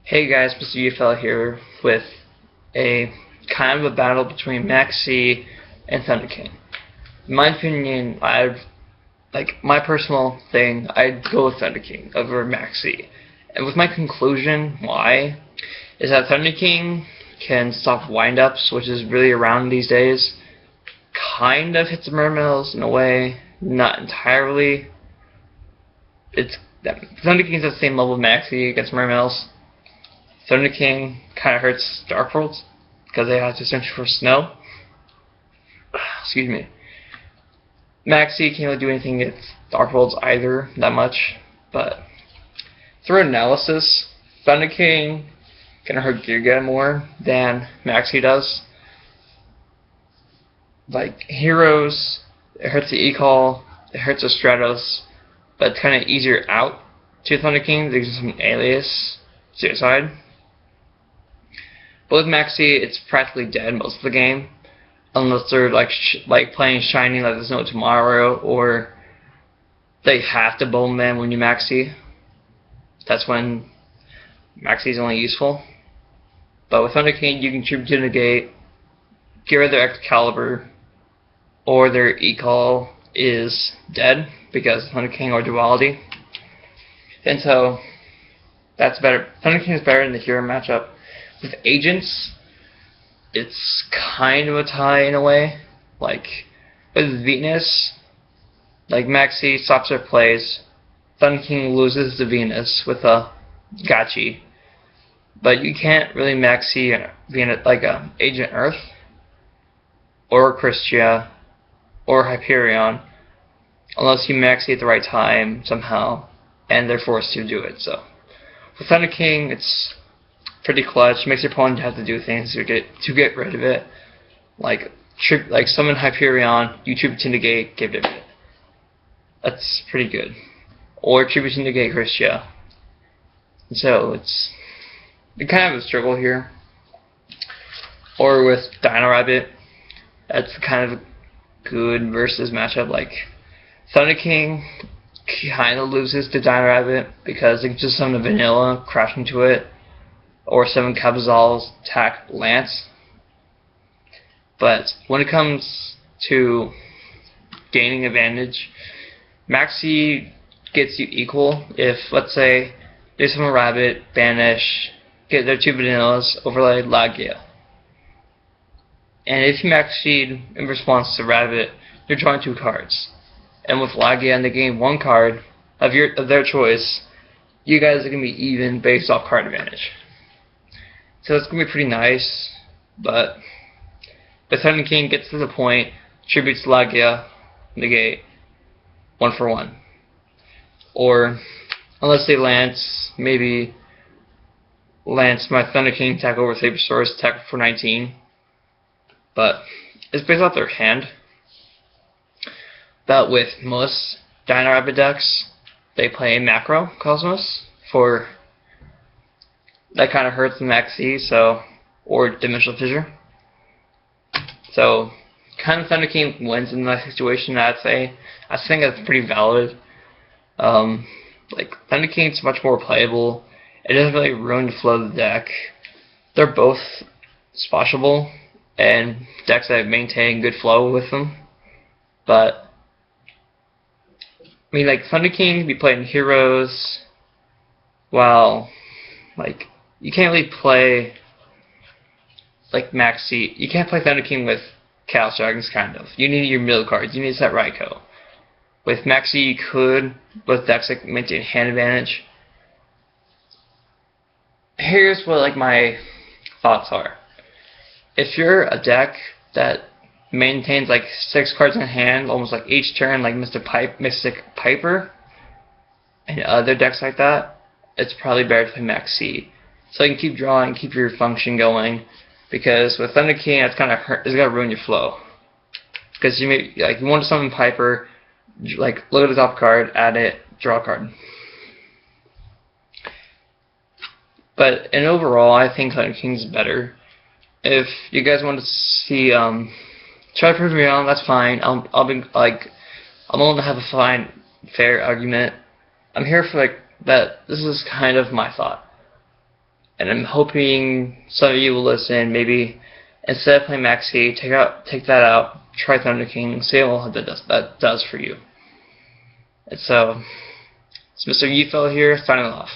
Hey guys, Mr. Yugioh here with a kind of a battle between Maxx and Thunder King. In my opinion, my personal thing, I'd go with Thunder King over Maxx. And with my conclusion, why, is that Thunder King can stop windups, which is really around these days. Kind of hits the Mermails in a way, not entirely. Thunder King's at the same level of Maxx against Mermails. Thunder King kind of hurts Dark Worlds because they have to search for snow. Excuse me. Maxx can't really do anything against Dark Worlds either that much, but through analysis, Thunder King can hurt Yugioh more than Maxx does. Like heroes, it hurts the E-Call, it hurts the Stratos, but it's kind of easier out to Thunder King. There's some alias suicide. But with Maxx, it's practically dead most of the game, unless they're like playing shiny like there's no tomorrow, or they have to bowman when you Maxx. That's when Maxx is only useful. But with Thunder King, you can tribute to negate, get rid of their Excalibur, or their E-Call is dead because Thunder King or duality. And so that's better. Thunder King is better in the hero matchup. With agents, it's kind of a tie in a way. Like with Venus, like Maxx stops her plays, Thunder King loses to Venus with a Gachi. But you can't really Maxx Venus like Agent Earth or Christia or Hyperion unless you Maxx at the right time somehow, and they're forced to do it. So with Thunder King, it's pretty clutch. Makes your opponent have to do things to get rid of it. Like summon Hyperion, you tribute to negate, get rid of it. That's pretty good. Or tribute to negate Christia. So it's kind of a struggle here. Or with Dino Rabbit, that's kind of a good versus matchup. Like Thunder King kind of loses to Dino Rabbit because they can just summon a vanilla, crash into it, or 7 Cabazals attack Lance. But when it comes to gaining advantage, Maxx gets you equal if, let's say, they summon a Rabbit, banish, get their 2 vanillas, overlay Yugioh. And if you Maxx in response to Rabbit, you're drawing 2 cards. And with Yugioh and they gain 1 card of their choice, you guys are going to be even based off card advantage. So it's going to be pretty nice, but the Thunder King gets to the point, tributes Yugioh, negate, 1 for 1. Or, unless they Lance, maybe Lance my Thunder King, attack over Sabersaurus, attack for 19. But it's based off their hand. But with most Dino Rabbit decks, they play Macro Cosmos for that kind of hurts the Maxx, or Dimensional Fissure. So, kind of Thunder King wins in that situation, I'd say. I think that's pretty valid. Like, Thunder King's much more playable. It doesn't really ruin the flow of the deck. They're both splashable, and decks that maintain good flow with them. But, I mean, like, Thunder King can be played in heroes, while, like, you can't really play like Maxx. You can't play Thunder King with Chaos Dragons, kind of. You need your middle cards. You need to set Raikou. With Maxx, you could, with decks that maintain hand advantage. Here's what like my thoughts are. If you're a deck that maintains like 6 cards in hand, almost like each turn, like Mystic Piper, and other decks like that, it's probably better to play Maxx. So you can keep drawing, keep your function going, because with Thunder King, it's kind of it's gonna ruin your flow. Because you want to summon Piper, like look at the top card, add it, draw a card. But in overall, I think Thunder King's better. If you guys want to see, try to prove me wrong, that's fine. I'll be like, I'm willing to have a fair argument. I'm here for like that. This is kind of my thought. And I'm hoping some of you will listen. Maybe instead of playing Maxx, take that out, try Thunder King, see what that does for you. And so, it's Mr. Yugioh here, signing off.